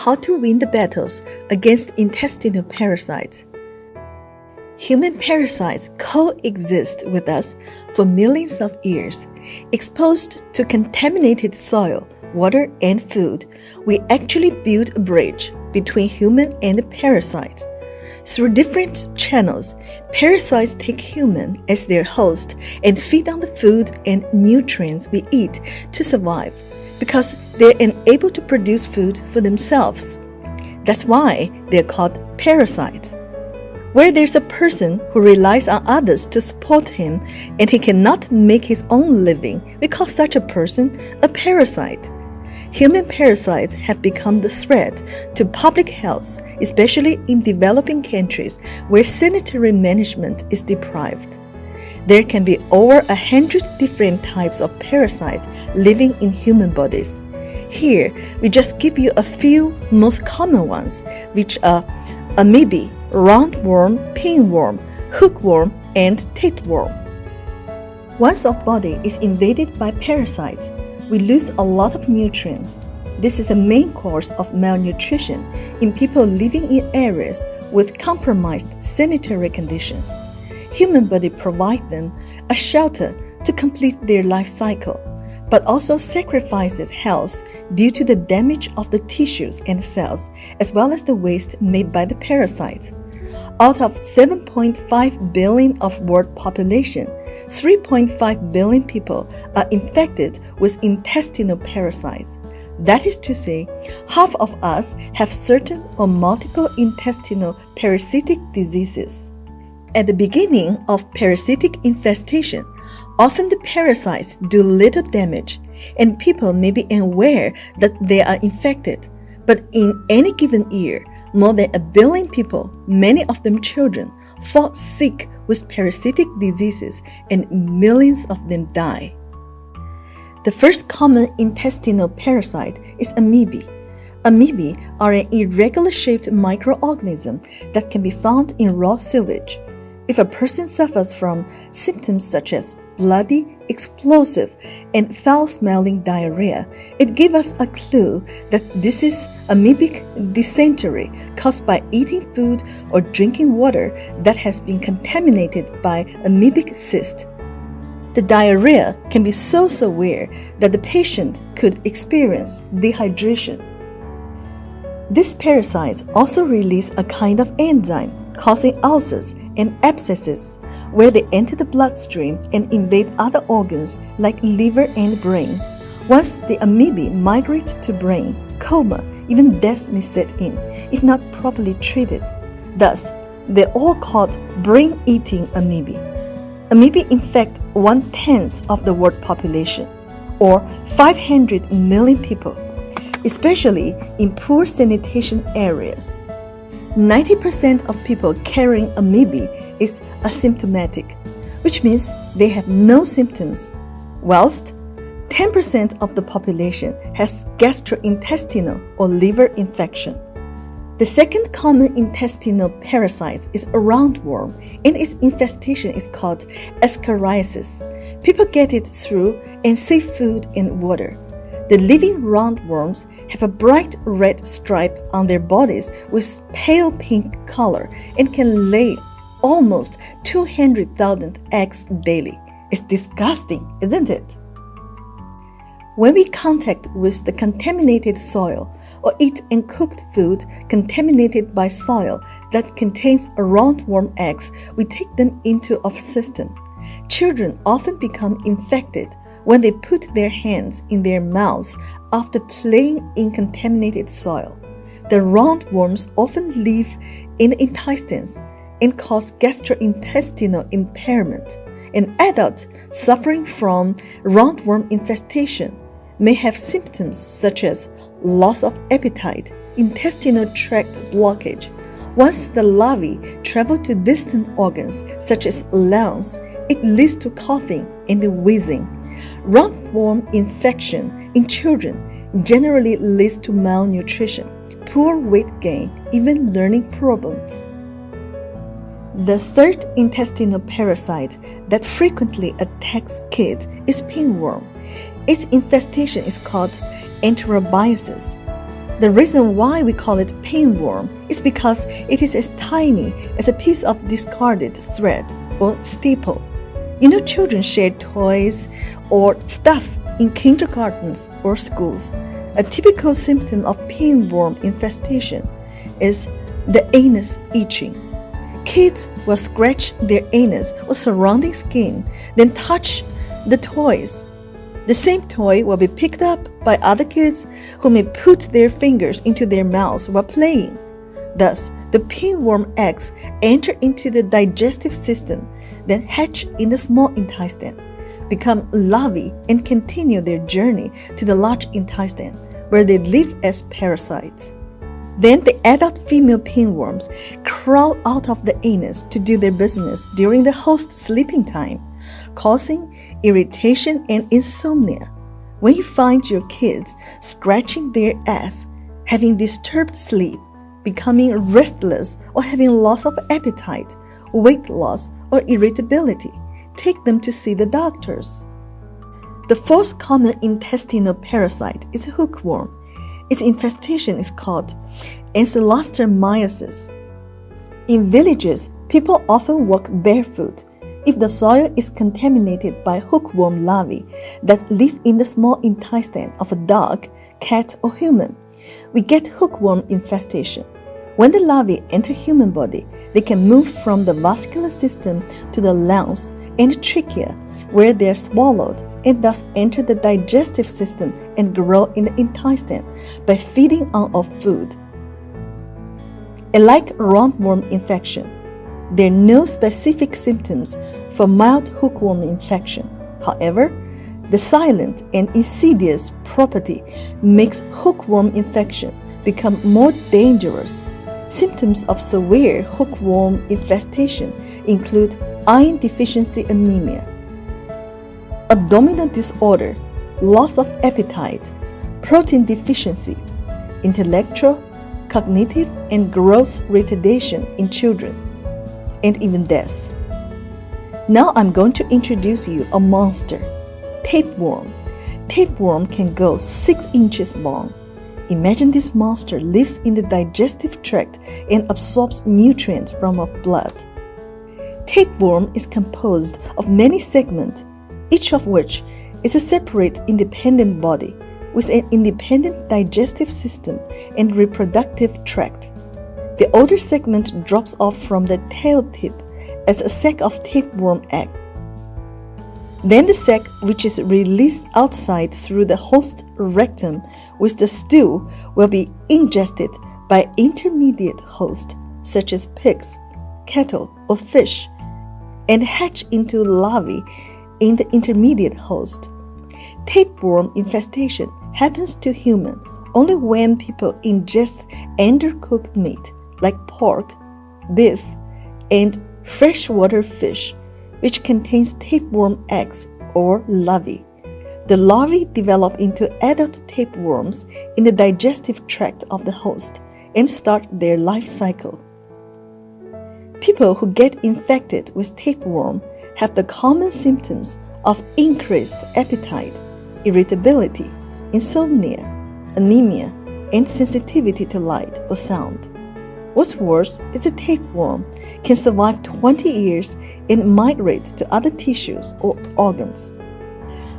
how to win the battles against intestinal parasites. Human parasites coexist with us for millions of years. Exposed to contaminated soil, water, and food, we actually build a bridge between human and the parasites. Through different channels, parasites take humans as their host and feed on the food and nutrients we eat to survive, because they're unable to produce food for themselves. That's why they're called parasites. Where there's a person who relies on others to support him and he cannot make his own living, we call such a person a parasite. Human parasites have become the threat to public health, especially in developing countries where sanitary management is deprived. There can be over 100 different types of parasites living in human bodies. Here, we just give you a few most common ones, which are amoeba, roundworm, pinworm, hookworm, and tapeworm. Once our body is invaded by parasites, we lose a lot of nutrients. This is a main cause of malnutrition in people living in areas with compromised sanitary conditions. Human body provides them a shelter to complete their life cycle, but also sacrifices health due to the damage of the tissues and cells, as well as the waste made by the parasites. Out of 7.5 billion of world population, 3.5 billion people are infected with intestinal parasites. That is to say, half of us have certain or multiple intestinal parasitic diseases. At the beginning of parasitic infestation, often the parasites do little damage, and people may be unaware that they are infected. But in any given year, more than 1 billion people, many of them children, fall sick with parasitic diseases and millions of them die. The first common intestinal parasite is amoeba. Amoeba are an irregular-shaped microorganism that can be found in raw sewage. If a person suffers from symptoms such as bloody, explosive, and foul-smelling diarrhea, it gives us a clue that this is amoebic dysentery caused by eating food or drinking water that has been contaminated by amoebic cyst. The diarrhea can be so severe that the patient could experience dehydration. These parasites also release a kind of enzyme causing ulcers and abscesses, where they enter the bloodstream and invade other organs like liver and brain. Once the amoeba migrate to brain, coma, even death may set in if not properly treated. Thus, they're all called brain-eating amoeba. Amoeba infect 1/10 of the world population, or 500 million people, especially in poor sanitation areas. 90% of people carrying amoeba is asymptomatic, which means they have no symptoms, whilst 10% of the population has gastrointestinal or liver infection. The second common intestinal parasite is a roundworm, and its infestation is called ascariasis. People get it through unsafe food and water. The living roundworms have a bright red stripe on their bodies with pale pink color and can lay almost 200,000 eggs daily. It's disgusting, isn't it? When we contact with the contaminated soil or eat uncooked food contaminated by soil that contains roundworm eggs, we take them into our system. Children often become infected when they put their hands in their mouths after playing in contaminated soil. The roundworms often live in the intestines and cause gastrointestinal impairment. An adult suffering from roundworm infestation may have symptoms such as loss of appetite, intestinal tract blockage. Once the larvae travel to distant organs such as lungs, it leads to coughing and wheezing. Roundworm infection in children generally leads to malnutrition, poor weight gain, even learning problems. The third intestinal parasite that frequently attacks kids is pinworm. Its infestation is called enterobiasis. The reason why we call it pinworm is because it is as tiny as a piece of discarded thread or staple. You know, children share toys or stuff in kindergartens or schools. A typical symptom of pinworm infestation is the anus itching. Kids will scratch their anus or surrounding skin, then touch the toys. The same toy will be picked up by other kids who may put their fingers into their mouths while playing. Thus, the pinworm eggs enter into the digestive system, then hatch in the small intestine, become larvae, and continue their journey to the large intestine, where they live as parasites. Then the adult female pinworms crawl out of the anus to do their business during the host's sleeping time, causing irritation and insomnia. When you find your kids scratching their ass, having disturbed sleep, becoming restless, or having loss of appetite, weight loss, or irritability, take them to see the doctors. The fourth common intestinal parasite is hookworm. Its infestation is called international-akamwesi. In villages, people often walk barefoot if the soil is contaminated by hookworm larvae that live in the small intestine of a dog, cat, or human. We get hookworm infestation. When the larvae enter human body, they can move from the vascular system to the lungs and trachea, where they are swallowed and thus enter the digestive system and grow in the intestine by feeding on food. Unlike roundworm infection, there are no specific symptoms for mild hookworm infection. However, the silent and insidious property makes hookworm infection become more dangerous. Symptoms of severe hookworm infestation include iron deficiency anemia, abdominal disorder, loss of appetite, protein deficiency, intellectual, cognitive, and growth retardation in children, and even death. Now I'm going to introduce you a monster, tapeworm. Tapeworm can go 6 inches long. Imagine this monster lives in the digestive tract and absorbs nutrients from our blood. Tapeworm is composed of many segments, each of which is a separate independent body with an independent digestive system and reproductive tract. The older segment drops off from the tail tip as a sac of tapeworm egg. Then the sac, which is released outside through the host rectum with the stool, will be ingested by intermediate hosts such as pigs, cattle, or fish, and hatch into larvae in the intermediate host. Tapeworm infestation happens to humans only when people ingest undercooked meat like pork, beef, and freshwater fish, which contains tapeworm eggs or larvae. The larvae develop into adult tapeworms in the digestive tract of the host and start their life cycle. People who get infected with tapeworm have the common symptoms of increased appetite, irritability, insomnia, anemia, and sensitivity to light or sound. What's worse is the tapeworm can survive 20 years and migrate to other tissues or organs.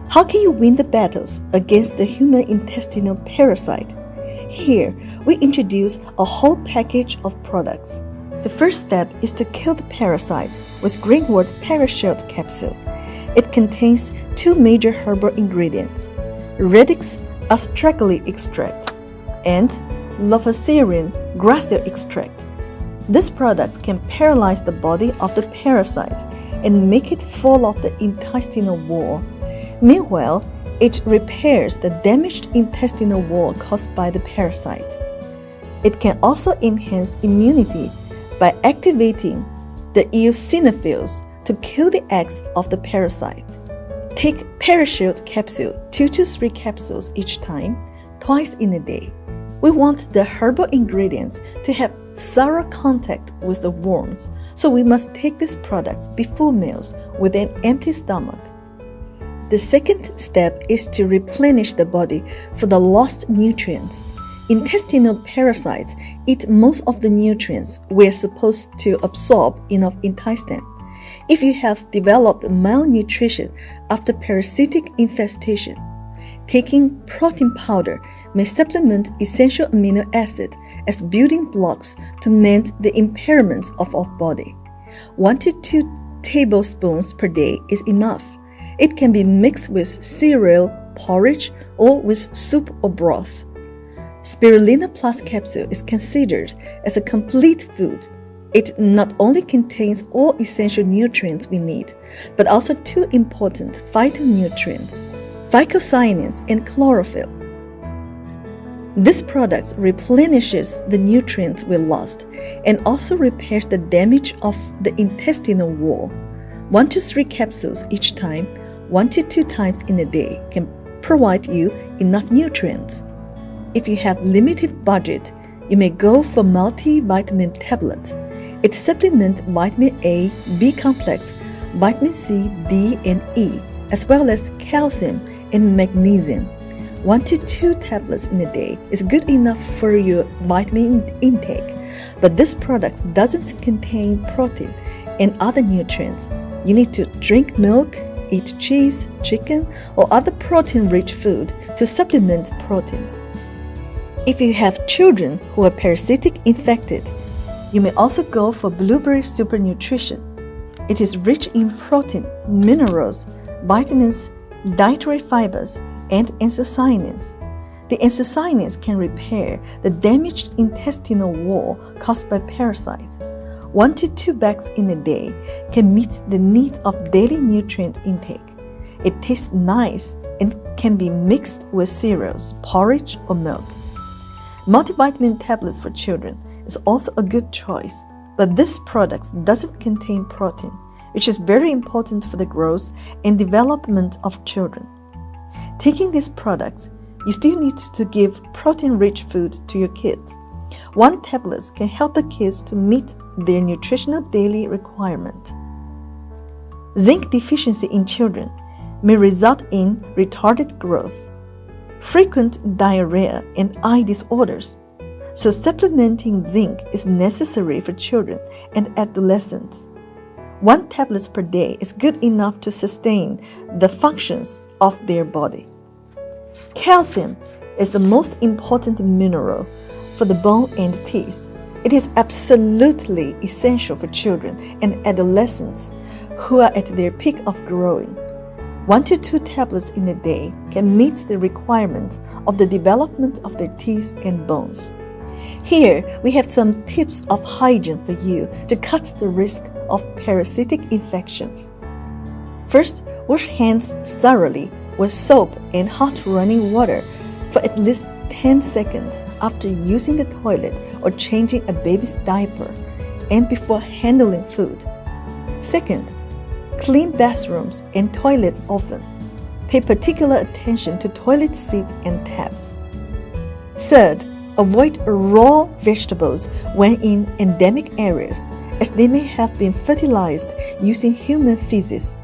How can you win the battles against the human intestinal parasite? Here, we introduce a whole package of products. The first step is to kill the parasites with Greenwood's Parashield capsule. It contains 2 major herbal ingredients, Radix astragalus extract and Lophocerin gracile extract. These products can paralyze the body of the parasites and make it fall off the intestinal wall. Meanwhile, it repairs the damaged intestinal wall caused by the parasite. It can also enhance immunity by activating the eosinophils to kill the eggs of the parasite. Take Parashield capsule 2 to 3 capsules each time, twice in a day. We want the herbal ingredients to have thorough contact with the worms, so we must take these products before meals with an empty stomach. The second step is to replenish the body for the lost nutrients. Intestinal parasites eat most of the nutrients we're supposed to absorb in our intestine. If you have developed malnutrition after parasitic infestation, taking protein powder may supplement essential amino acid as building blocks to mend the impairments of our body. 1 to 2 tablespoons per day is enough. It can be mixed with cereal, porridge, or with soup or broth. Spirulina Plus capsule is considered as a complete food. It not only contains all essential nutrients we need, but also 2 important phytonutrients, phycocyanins and chlorophyll. This product replenishes the nutrients we lost and also repairs the damage of the intestinal wall. 1 to 3 capsules each time, 1 to 2 times in a day can provide you enough nutrients. If you have limited budget, you may go for multivitamin tablets. It supplements vitamin A, B complex, vitamin C, D, and E, as well as calcium and magnesium. 1 to 2 tablets in a day is good enough for your vitamin intake, but this product doesn't contain protein and other nutrients. You need to drink milk, eat cheese, chicken, or other protein-rich food to supplement proteins. If you have children who are parasitic infected, you may also go for blueberry super nutrition. It is rich in protein, minerals, vitamins, dietary fibers, and anthocyanins. The anthocyanins can repair the damaged intestinal wall caused by parasites. 1 to 2 bags in a day can meet the need of daily nutrient intake. It tastes nice and can be mixed with cereals, porridge, or milk. Multivitamin tablets for children is also a good choice, but this product doesn't contain protein, which is very important for the growth and development of children. Taking these products, you still need to give protein-rich food to your kids. 1 tablet can help the kids to meet their nutritional daily requirement. Zinc deficiency in children may result in retarded growth, frequent diarrhea, and eye disorders. So supplementing zinc is necessary for children and adolescents. 1 tablet per day is good enough to sustain the functions of their body. Calcium is the most important mineral for the bone and teeth. It is absolutely essential for children and adolescents who are at their peak of growing. 1 to 2 tablets in a day can meet the requirement of the development of their teeth and bones. Here, we have some tips of hygiene for you to cut the risk of parasitic infections. First, wash hands thoroughly with soap and hot running water for at least 10 seconds after using the toilet or changing a baby's diaper and before handling food. Second, clean bathrooms and toilets often. Pay particular attention to toilet seats and taps. Third, avoid raw vegetables when in endemic areas, as they may have been fertilized using human feces.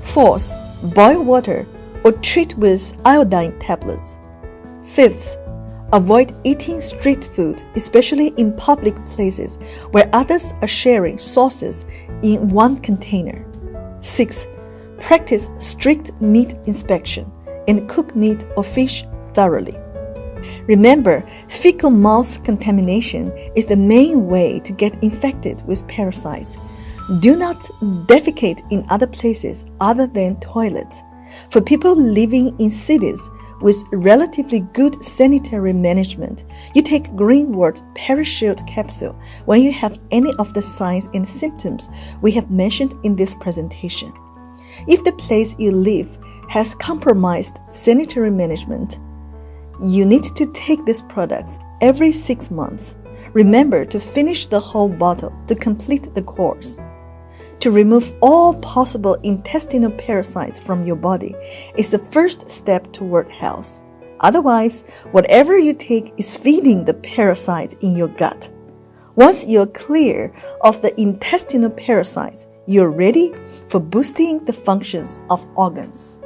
Fourth, boil water or treat with iodine tablets. Fifth, avoid eating street food, especially in public places where others are sharing sauces in one container. Sixth, practice strict meat inspection and cook meat or fish thoroughly. Remember, fecal mouth contamination is the main way to get infected with parasites. Do not defecate in other places other than toilets. For people living in cities with relatively good sanitary management, you take Greenwood Parashield capsule when you have any of the signs and symptoms we have mentioned in this presentation. If the place you live has compromised sanitary management, you need to take these products every 6 months. Remember to finish the whole bottle to complete the course. To remove all possible intestinal parasites from your body is the first step toward health. Otherwise, whatever you take is feeding the parasites in your gut. Once you're clear of the intestinal parasites, you're ready for boosting the functions of organs.